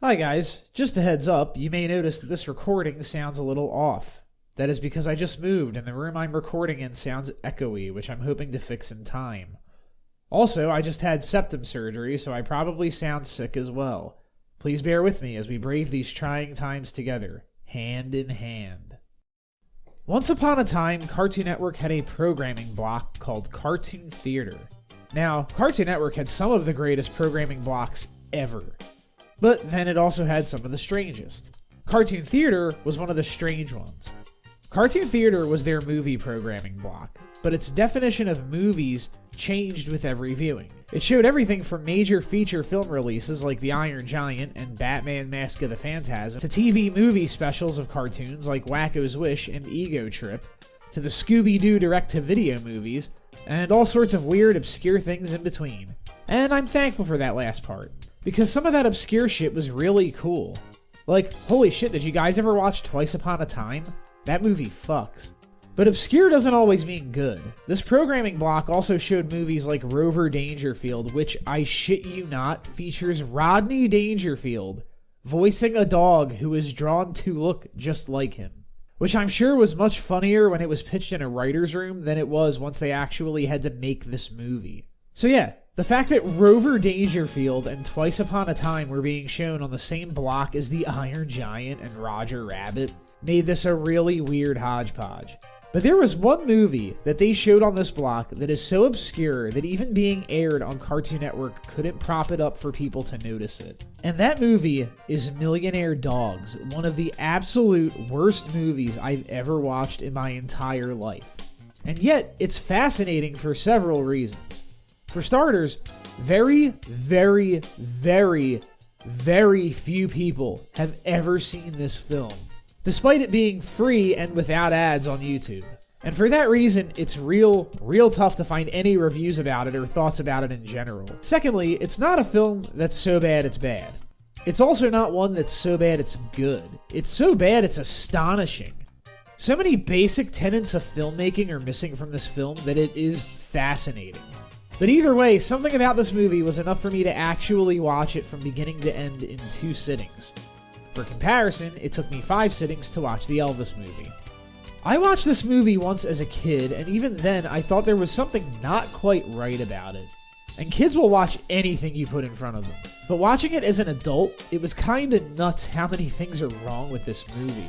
Hi guys, just a heads up, you may notice that this recording sounds a little off. That is because I just moved and the room I'm recording in sounds echoey, which I'm hoping to fix in time. Also, I just had septum surgery, so I probably sound sick as well. Please bear with me as we brave these trying times together, hand in hand. Once upon a time, Cartoon Network had a programming block called Cartoon Theater. Now, Cartoon Network had some of the greatest programming blocks ever. But then it also had some of the strangest. Cartoon Theater was one of the strange ones. Cartoon Theater was their movie programming block, but its definition of movies changed with every viewing. It showed everything from major feature film releases like The Iron Giant and Batman Mask of the Phantasm, to TV movie specials of cartoons like Wacko's Wish and Ego Trip, to the Scooby-Doo direct-to-video movies, and all sorts of weird, obscure things in between. And I'm thankful for that last part, because some of that obscure shit was really cool. Like, holy shit, did you guys ever watch Twice Upon a Time? That movie fucks. But obscure doesn't always mean good. This programming block also showed movies like Rover Dangerfield, which, I shit you not, features Rodney Dangerfield voicing a dog who is drawn to look just like him. Which I'm sure was much funnier when it was pitched in a writer's room than it was once they actually had to make this movie. So yeah, the fact that Rover Dangerfield and Twice Upon a Time were being shown on the same block as The Iron Giant and Roger Rabbit made this a really weird hodgepodge. But there was one movie that they showed on this block that is so obscure that even being aired on Cartoon Network couldn't prop it up for people to notice it. And that movie is Millionaire Dogs, one of the absolute worst movies I've ever watched in my entire life. And yet, it's fascinating for several reasons. For starters, very, very, very, very few people have ever seen this film, despite it being free and without ads on YouTube. And for that reason, it's real tough to find any reviews about it or thoughts about it in general. Secondly, it's not a film that's so bad it's bad. It's also not one that's so bad it's good. It's so bad it's astonishing. So many basic tenets of filmmaking are missing from this film that it is fascinating. But either way, something about this movie was enough for me to actually watch it from beginning to end in 2 sittings. For comparison, it took me 5 sittings to watch the Elvis movie. I watched this movie once as a kid, and even then I thought there was something not quite right about it. And kids will watch anything you put in front of them. But watching it as an adult, it was kinda nuts how many things are wrong with this movie.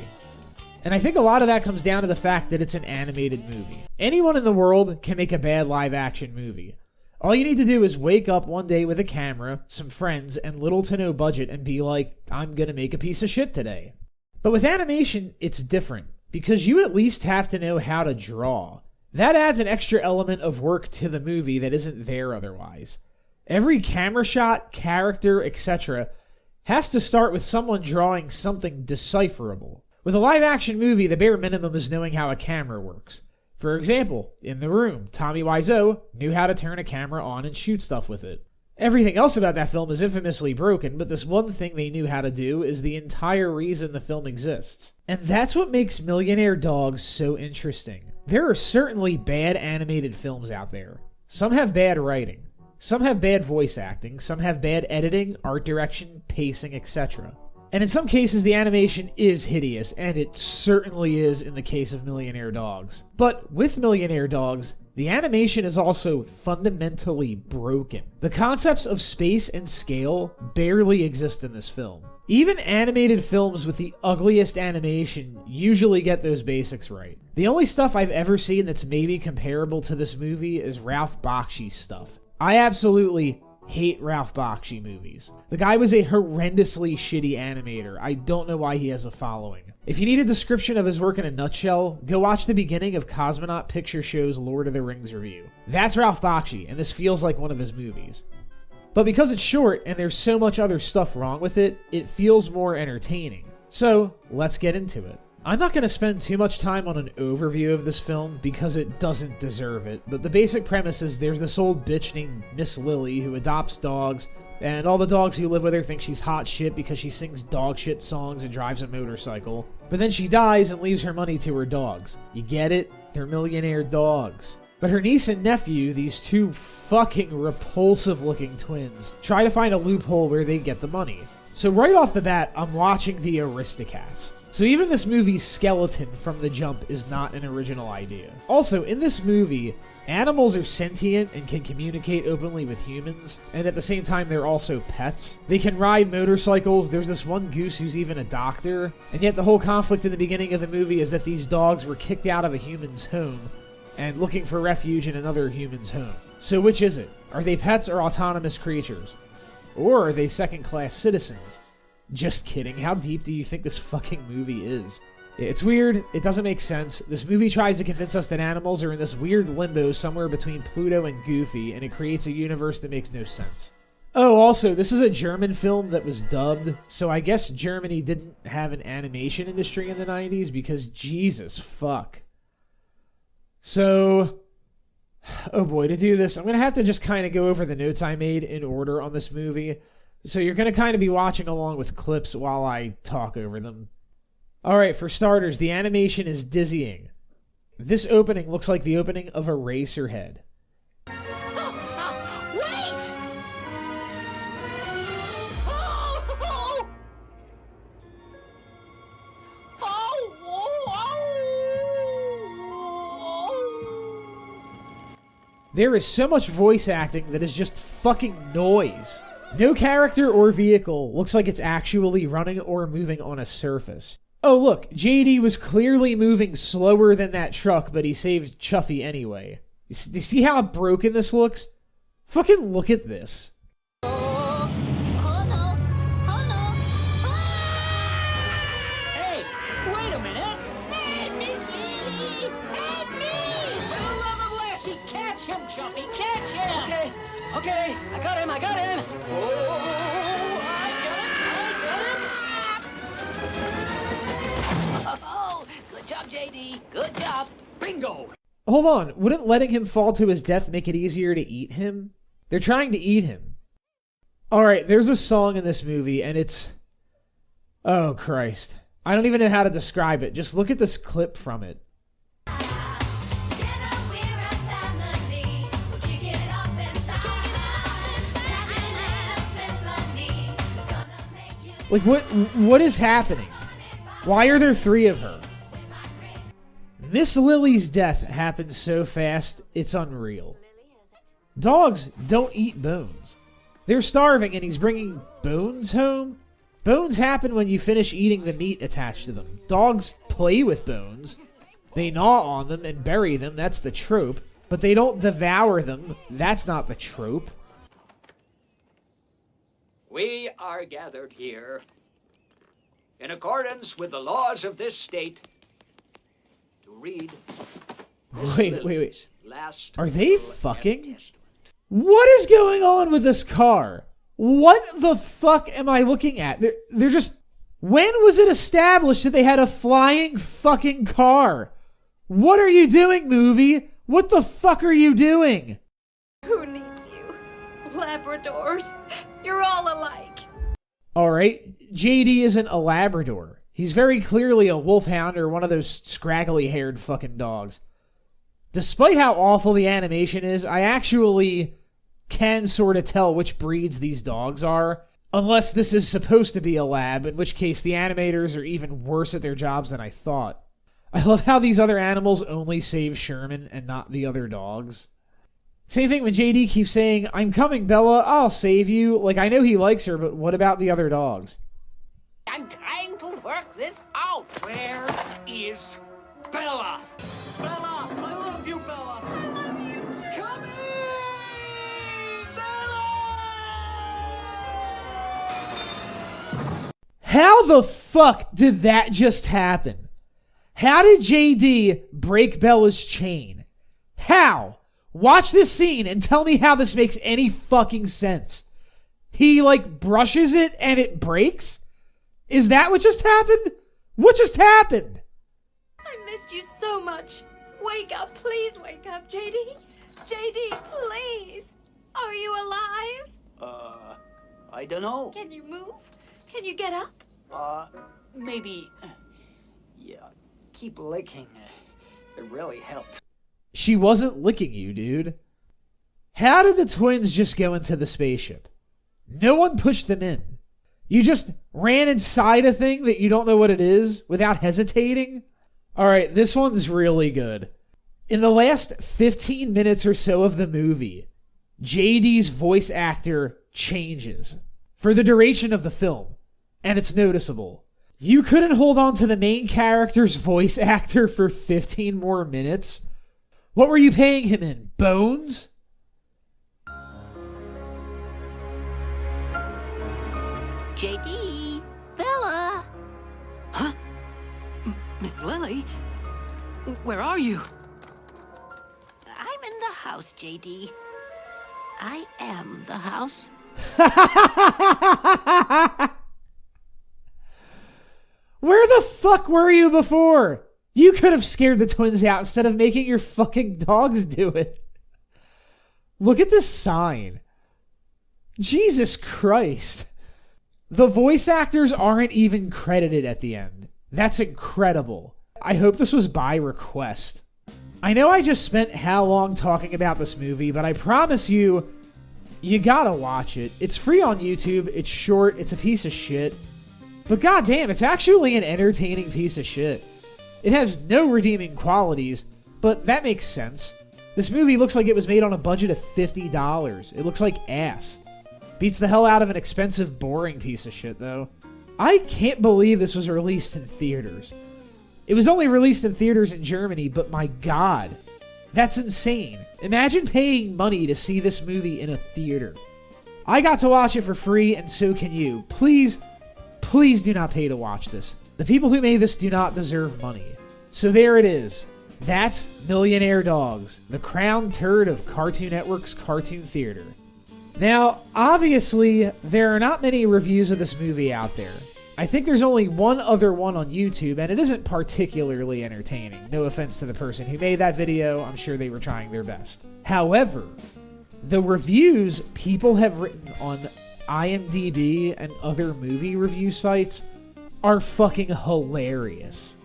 And I think a lot of that comes down to the fact that it's an animated movie. Anyone in the world can make a bad live-action movie. All you need to do is wake up one day with a camera, some friends, and little to no budget and be like, I'm gonna make a piece of shit today. But with animation, it's different, because you at least have to know how to draw. That adds an extra element of work to the movie that isn't there otherwise. Every camera shot, character, etc. has to start with someone drawing something decipherable. With a live-action movie, the bare minimum is knowing how a camera works. For example, in The Room, Tommy Wiseau knew how to turn a camera on and shoot stuff with it. Everything else about that film is infamously broken, but this one thing they knew how to do is the entire reason the film exists. And that's what makes Millionaire Dogs so interesting. There are certainly bad animated films out there. Some have bad writing. Some have bad voice acting. Some have bad editing, art direction, pacing, etc. And in some cases, the animation is hideous, and it certainly is in the case of Millionaire Dogs. But with Millionaire Dogs, the animation is also fundamentally broken. The concepts of space and scale barely exist in this film. Even animated films with the ugliest animation usually get those basics right. The only stuff I've ever seen that's maybe comparable to this movie is Ralph Bakshi's stuff. I absolutely hate Ralph Bakshi movies. The guy was a horrendously shitty animator. I don't know why he has a following. If you need a description of his work in a nutshell, go watch the beginning of Cosmonaut Picture Show's Lord of the Rings review. That's Ralph Bakshi, and this feels like one of his movies. But because it's short and there's so much other stuff wrong with it, it feels more entertaining. So, let's get into it. I'm not going to spend too much time on an overview of this film because it doesn't deserve it, but the basic premise is there's this old bitch named Miss Lily who adopts dogs, and all the dogs who live with her think she's hot shit because she sings dog shit songs and drives a motorcycle. But then she dies and leaves her money to her dogs. You get it? They're millionaire dogs. But her niece and nephew, these 2 fucking repulsive looking twins, try to find a loophole where they get the money. So right off the bat, I'm watching the Aristocats. So even this movie's skeleton from the jump is not an original idea. Also, in this movie, animals are sentient and can communicate openly with humans, and at the same time they're also pets. They can ride motorcycles, there's this one goose who's even a doctor, and yet the whole conflict in the beginning of the movie is that these dogs were kicked out of a human's home and looking for refuge in another human's home. So which is it? Are they pets or autonomous creatures? Or are they second-class citizens? Just kidding. How deep do you think this fucking movie is? It's weird. It doesn't make sense. This movie tries to convince us that animals are in this weird limbo somewhere between Pluto and Goofy, and it creates a universe that makes no sense. Oh, also, this is a German film that was dubbed, so I guess Germany didn't have an animation industry in the 90s because Jesus fuck. So, oh boy, to do this, I'm going to have to just kind of go over the notes I made in order on this movie. So you're going to kind of be watching along with clips while I talk over them. Alright, for starters, the animation is dizzying. This opening looks like the opening of Eraserhead. Wait! There is so much voice acting that is just fucking noise. No character or vehicle looks like it's actually running or moving on a surface. Oh look, JD was clearly moving slower than that truck, but he saved Chuffy anyway. You see how broken this looks? Fucking look at this. Oh no! Hey, wait a minute! Hey, Miss Lily! Help me! For the love of Lassie, catch him, Chuffy, catch him! Okay, I got him! Oh, good job, JD. Good job. Bingo! Hold on, wouldn't letting him fall to his death make it easier to eat him? They're trying to eat him. Alright, there's a song in this movie, and it's... oh, Christ. I don't even know how to describe it. Just look at this clip from it. Like, what is happening? Why are there three of her? Miss Lily's death happened so fast, it's unreal. Dogs don't eat bones. They're starving and he's bringing bones home? Bones happen when you finish eating the meat attached to them. Dogs play with bones. They gnaw on them and bury them, that's the trope. But they don't devour them, that's not the trope. We are gathered here in accordance with the laws of this state to read Miss Wait. Lily's last Are they will fucking? and testament. What is going on with this car? What the fuck am I looking at? They're just... when was it established that they had a flying fucking car? What are you doing, movie? What the fuck are you doing? Who needs you? Labradors. You're all alike. Alright, JD isn't a Labrador. He's very clearly a wolfhound or one of those scraggly-haired fucking dogs. Despite how awful the animation is, I actually can sort of tell which breeds these dogs are. Unless this is supposed to be a lab, in which case the animators are even worse at their jobs than I thought. I love how these other animals only save Sherman and not the other dogs. Same thing when JD keeps saying, "I'm coming, Bella, I'll save you." Like, I know he likes her, but what about the other dogs? I'm trying to work this out. Where is Bella? Bella, I love you, Bella. I love you too. Come in, Bella. How the fuck did that just happen? How did JD break Bella's chain? How? Watch this scene and tell me how this makes any fucking sense. He, like, brushes it and it breaks? Is that what just happened? What just happened? I missed you so much. Wake up, please wake up, JD. JD, please. Are you alive? I don't know. Can you move? Can you get up? Maybe. Yeah, keep licking. It really helps. She wasn't licking you, dude. How did the twins just go into the spaceship? No one pushed them in. You just ran inside a thing that you don't know what it is without hesitating? Alright, this one's really good. In the last 15 minutes or so of the movie, JD's voice actor changes for the duration of the film, and it's noticeable. You couldn't hold on to the main character's voice actor for 15 more minutes? What were you paying him in? Bones? JD, Bella. Huh? Miss Lily? Where are you? I'm in the house, JD. I am the house. Where the fuck were you before? You could have scared the twins out instead of making your fucking dogs do it. Look at this sign. Jesus Christ. The voice actors aren't even credited at the end. That's incredible. I hope this was by request. I know I just spent how long talking about this movie, but I promise you, you gotta watch it. It's free on YouTube, it's short, it's a piece of shit. But goddamn, it's actually an entertaining piece of shit. It has no redeeming qualities, but that makes sense. This movie looks like it was made on a budget of $50. It looks like ass. Beats the hell out of an expensive, boring piece of shit, though. I can't believe this was released in theaters. It was only released in theaters in Germany, but my god. That's insane. Imagine paying money to see this movie in a theater. I got to watch it for free, and so can you. Please, please do not pay to watch this. The people who made this do not deserve money. So there it is. That's Millionaire Dogs, the crown turd of Cartoon Network's Cartoon Theater. Now, obviously, there are not many reviews of this movie out there. I think there's only one other one on YouTube, and it isn't particularly entertaining. No offense to the person who made that video, I'm sure they were trying their best. However, the reviews people have written on IMDB and other movie review sites are fucking hilarious.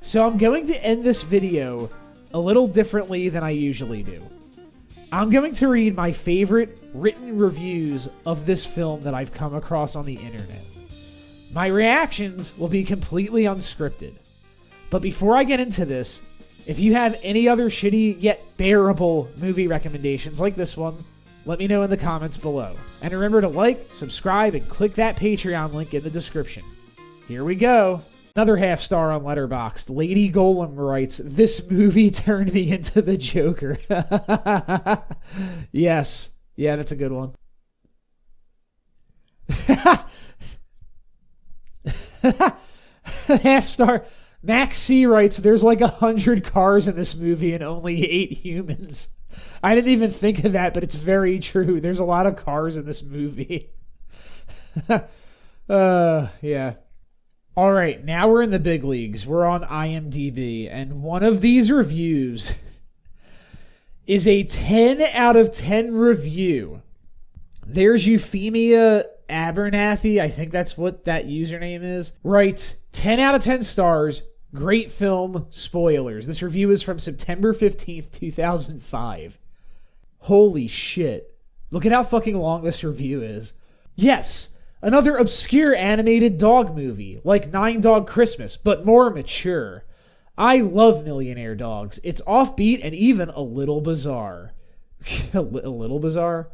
So I'm going to end this video a little differently than I usually do. I'm going to read my favorite written reviews of this film that I've come across on the internet. My reactions will be completely unscripted. But before I get into this, if you have any other shitty yet bearable movie recommendations like this one, let me know in the comments below. And remember to like, subscribe, and click that Patreon link in the description. Here we go. Another half star on Letterboxd. Lady Golem writes, "This movie turned me into the Joker." Yes. Yeah, that's a good one. Half star. Max C writes, "There's like 100 cars in this movie and only 8 humans." I didn't even think of that, but it's very true. There's a lot of cars in this movie. Yeah. All right, now we're in the big leagues. We're on IMDb, and one of these reviews is a 10 out of 10 review. There's Euphemia Abernathy, I think that's what that username is, writes, 10 out of 10 stars, great film, spoilers. This review is from September 15th, 2005. Holy shit. Look at how fucking long this review is. Yes. Another obscure animated dog movie, like 9 Dog Christmas, but more mature. I love Millionaire Dogs. It's offbeat and even a little bizarre. A little bizarre?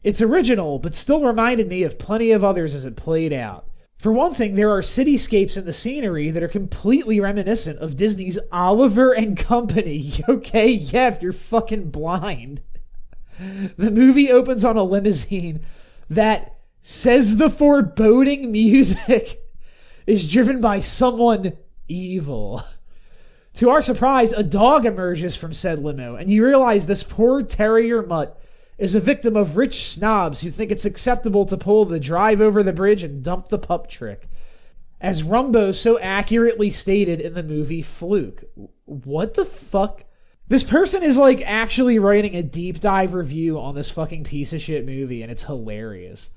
It's original, but still reminded me of plenty of others as it played out. For one thing, there are cityscapes in the scenery that are completely reminiscent of Disney's Oliver and Company. Okay, yeah, if you're fucking blind. The movie opens on a limousine that says the foreboding music is driven by someone evil. To our surprise, a dog emerges from said limo, and you realize this poor terrier mutt is a victim of rich snobs who think it's acceptable to pull the drive over the bridge and dump the pup trick. As Rumbo so accurately stated in the movie Fluke. What the fuck? This person is like actually writing a deep dive review on this fucking piece of shit movie, and it's hilarious.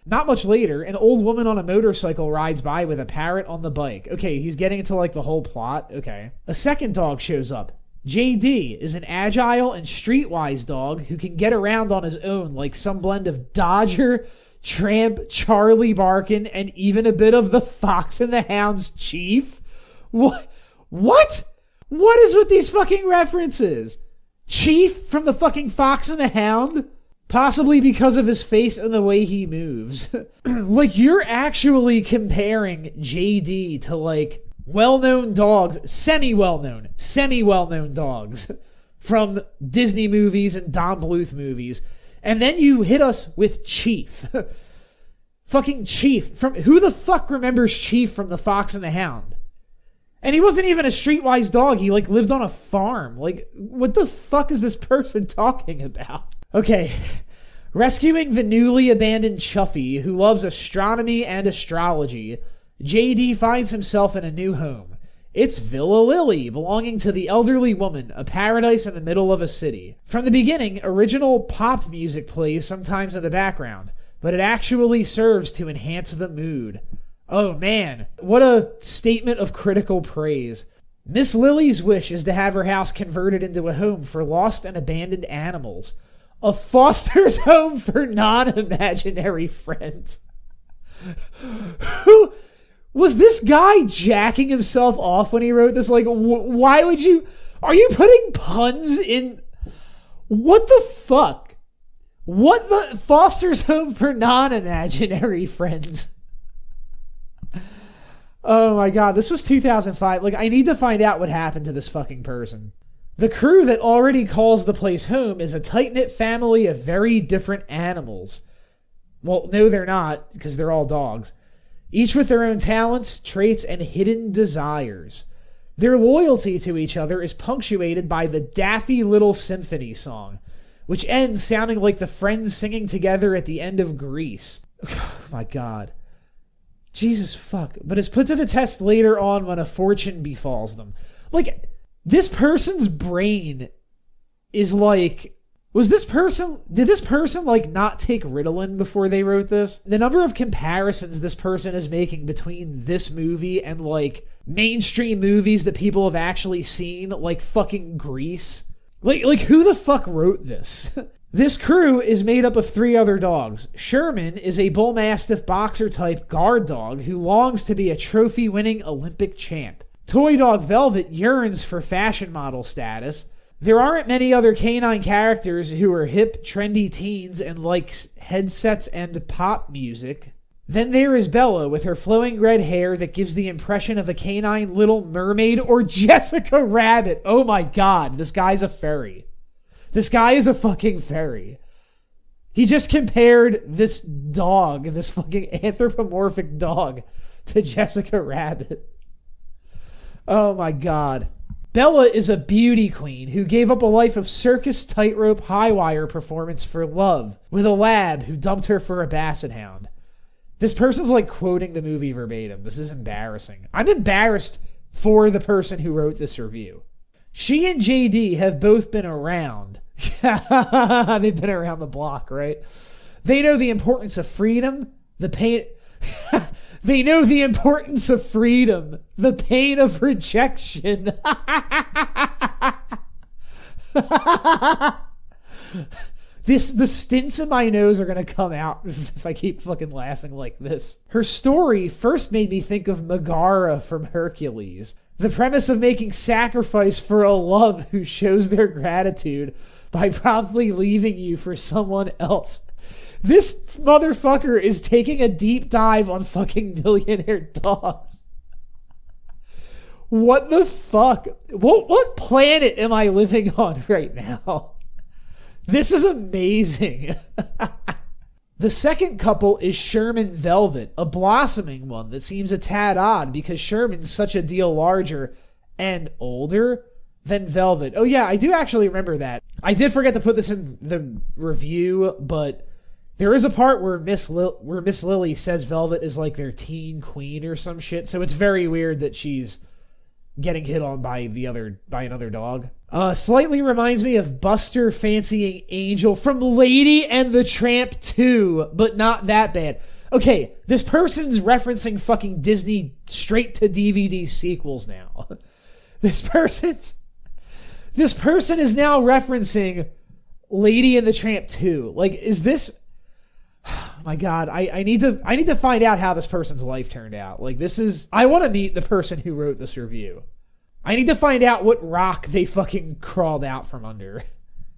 Not much later, an old woman on a motorcycle rides by with a parrot on the bike. Okay, he's getting into like the whole plot. Okay. A second dog shows up. JD is an agile and streetwise dog who can get around on his own like some blend of Dodger, Tramp, Charlie Barkin, and even a bit of the Fox and the Hound's chief? What? What? What is with these fucking references? Chief from the fucking Fox and the Hound? Possibly because of his face and the way he moves. Like, you're actually comparing JD to, like, well-known dogs, semi-well-known dogs from Disney movies and Don Bluth movies. And then you hit us with Chief. Fucking Chief. Who the fuck remembers Chief from the Fox and the Hound? And he wasn't even a streetwise dog. He, like, lived on a farm. Like, what the fuck is this person talking about? Okay. Rescuing the newly abandoned Chuffy, who loves astronomy and astrology, JD finds himself in a new home. It's Villa Lily, belonging to the elderly woman, a paradise in the middle of a city. From the beginning, original pop music plays sometimes in the background, but it actually serves to enhance the mood. Oh man, what a statement of critical praise. Miss Lily's wish is to have her house converted into a home for lost and abandoned animals. A foster's home for non-imaginary friends. Who was this guy jacking himself off when he wrote this? Like, why would you? Are you putting puns in? What the fuck? What the foster's home for non-imaginary friends? Oh my god, this was 2005. Like, I need to find out what happened to this fucking person. The crew that already calls the place home is a tight-knit family of very different animals. Well, no, they're not, because they're all dogs. Each with their own talents, traits, and hidden desires. Their loyalty to each other is punctuated by the Daffy Little Symphony song, which ends sounding like the friends singing together at the end of Grease. Oh my god. Jesus fuck. But is put to the test later on when a fortune befalls them. Like, this person's brain is like... did this person, like, not take Ritalin before they wrote this? The number of comparisons this person is making between this movie and, like, mainstream movies that people have actually seen, like fucking Grease. Like who the fuck wrote this? This crew is made up of 3 other dogs. Sherman is a bull mastiff boxer-type guard dog who longs to be a trophy-winning Olympic champ. Toy dog Velvet yearns for fashion model status. There aren't many other canine characters who are hip, trendy teens and likes headsets and pop music. Then there is Bella with her flowing red hair that gives the impression of a canine Little Mermaid or Jessica Rabbit. Oh my god, this guy's a fairy. This guy is a fucking fairy. He just compared this dog, this fucking anthropomorphic dog, to Jessica Rabbit. Oh my god. Bella is a beauty queen who gave up a life of circus tightrope high wire performance for love with a lab who dumped her for a basset hound. This person's like quoting the movie verbatim. This is embarrassing. I'm embarrassed for the person who wrote this review. She and JD have both been around. They've been around the block, right? They know the importance of freedom, the pain... They know the importance of freedom, the pain of rejection. The stints in my nose are going to come out if I keep fucking laughing like this. Her story first made me think of Megara from Hercules. The premise of making sacrifice for a love who shows their gratitude by promptly leaving you for someone else. This motherfucker is taking a deep dive on fucking Millionaire Dogs. What the fuck? What planet am I living on right now? This is amazing. The second couple is Sherman Velvet, a blossoming one that seems a tad odd because Sherman's such a deal larger and older than Velvet. Oh yeah, I do actually remember that. I did forget to put this in the review, but there is a part where Miss Lily says Velvet is like their teen queen or some shit, so it's very weird that she's getting hit on by another dog. Slightly reminds me of Buster fancying Angel from Lady and the Tramp 2, but not that bad. Okay, this person's referencing fucking Disney straight-to-DVD sequels now. This person is now referencing Lady and the Tramp 2. Like, is this... my God, I need to find out how this person's life turned out. Like, I want to meet the person who wrote this review. I need to find out what rock they fucking crawled out from under.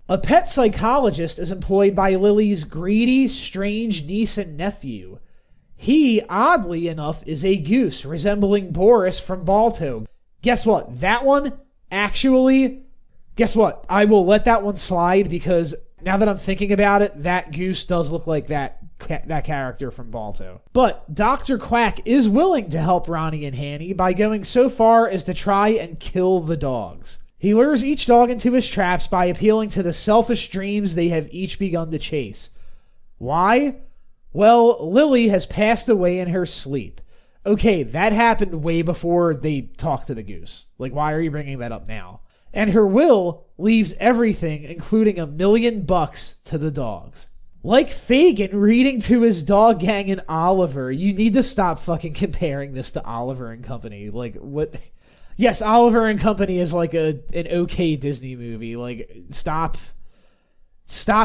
A pet psychologist is employed by Lily's greedy, strange niece and nephew. He, oddly enough, is a goose resembling Boris from Balto. Guess what? That one, actually, guess what? I will let that one slide because now that I'm thinking about it, that goose does look like that character from Balto. But Dr. Quack is willing to help Ronnie and Hanny by going so far as to try and kill the dogs. He lures each dog into his traps by appealing to the selfish dreams they have each begun to chase. Why? Well, Lily has passed away in her sleep. Okay, that happened way before they talked to the goose. Like, why are you bringing that up now? And her will leaves everything, including $1 million, to the dogs. Like Fagin reading to his dog gang in Oliver, you need to stop fucking comparing this to Oliver and Company. Like, what? Yes, Oliver and Company is like an okay Disney movie. Like, stop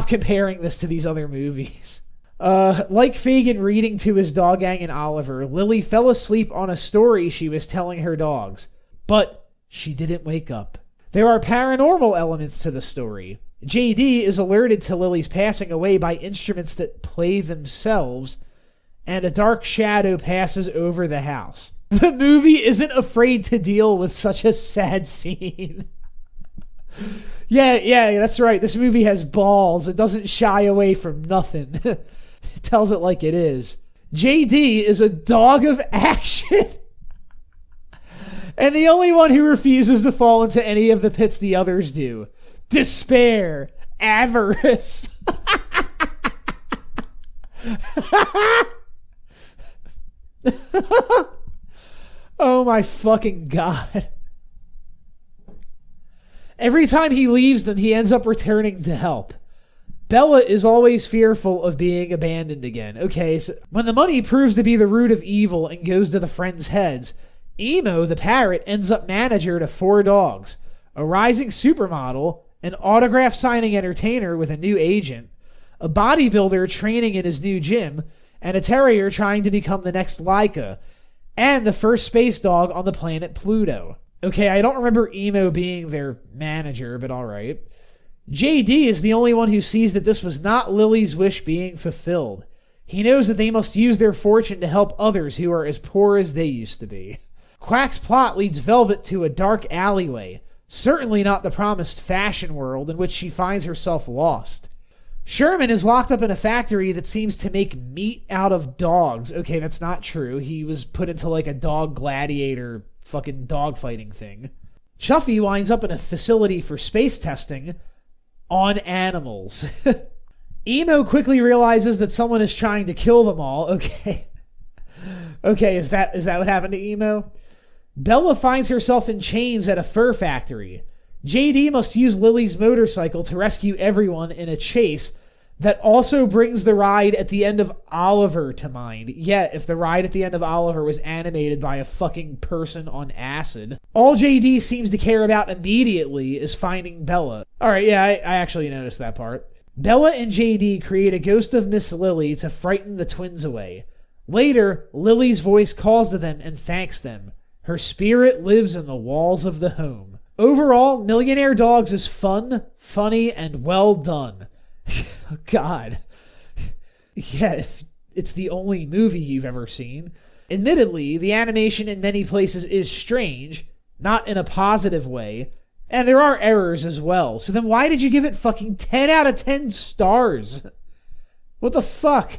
comparing this to these other movies. Like Fagin reading to his dog gang in Oliver, Lily fell asleep on a story she was telling her dogs. But she didn't wake up. There are paranormal elements to the story. JD is alerted to Lily's passing away by instruments that play themselves, and a dark shadow passes over the house. The movie isn't afraid to deal with such a sad scene. Yeah, that's right. This movie has balls. It doesn't shy away from nothing. It tells it like it is. JD is a dog of action. And the only one who refuses to fall into any of the pits the others do. Despair. Avarice. Oh my fucking God. Every time he leaves them, he ends up returning to help. Bella is always fearful of being abandoned again. Okay, so when the money proves to be the root of evil and goes to the friends' heads, Emo, the parrot, ends up manager to 4 dogs, a rising supermodel, an autograph-signing entertainer with a new agent, a bodybuilder training in his new gym, and a terrier trying to become the next Laika, and the first space dog on the planet Pluto. Okay, I don't remember Emo being their manager, but alright. JD is the only one who sees that this was not Lily's wish being fulfilled. He knows that they must use their fortune to help others who are as poor as they used to be. Quack's plot leads Velvet to a dark alleyway, certainly not the promised fashion world in which she finds herself lost. Sherman is locked up in a factory that seems to make meat out of dogs. Okay, that's not true. He was put into like a dog gladiator fucking dogfighting thing. Chuffy winds up in a facility for space testing on animals. Emo quickly realizes that someone is trying to kill them all. Okay, is that what happened to Emo? Bella finds herself in chains at a fur factory. JD must use Lily's motorcycle to rescue everyone in a chase that also brings the ride at the end of Oliver to mind. Yeah, if the ride at the end of Oliver was animated by a fucking person on acid. All JD seems to care about immediately is finding Bella. Alright, yeah, I actually noticed that part. Bella and JD create a ghost of Miss Lily to frighten the twins away. Later, Lily's voice calls to them and thanks them. Her spirit lives in the walls of the home. Overall, Millionaire Dogs is fun, funny, and well done. God. Yeah, if it's the only movie you've ever seen. Admittedly, the animation in many places is strange, not in a positive way, and there are errors as well. So then why did you give it fucking 10 out of 10 stars? What the fuck?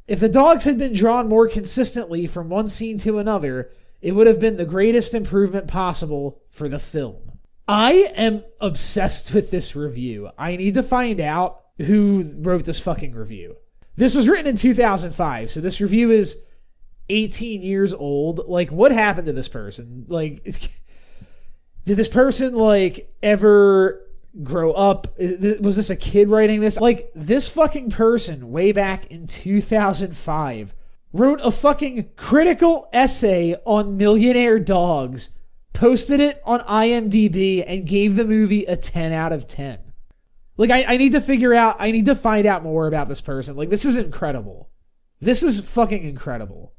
If the dogs had been drawn more consistently from one scene to another, it would have been the greatest improvement possible for the film. I am obsessed with this review. I need to find out who wrote this fucking review. This was written in 2005, so this review is 18 years old. Like, what happened to this person? Like, did this person, like, ever grow up? Was this a kid writing this? Like, this fucking person, way back in 2005, wrote a fucking critical essay on Millionaire Dogs, posted it on IMDB, and gave the movie a 10 out of 10. Like, I need to find out more about this person. Like, this is incredible. This is fucking incredible.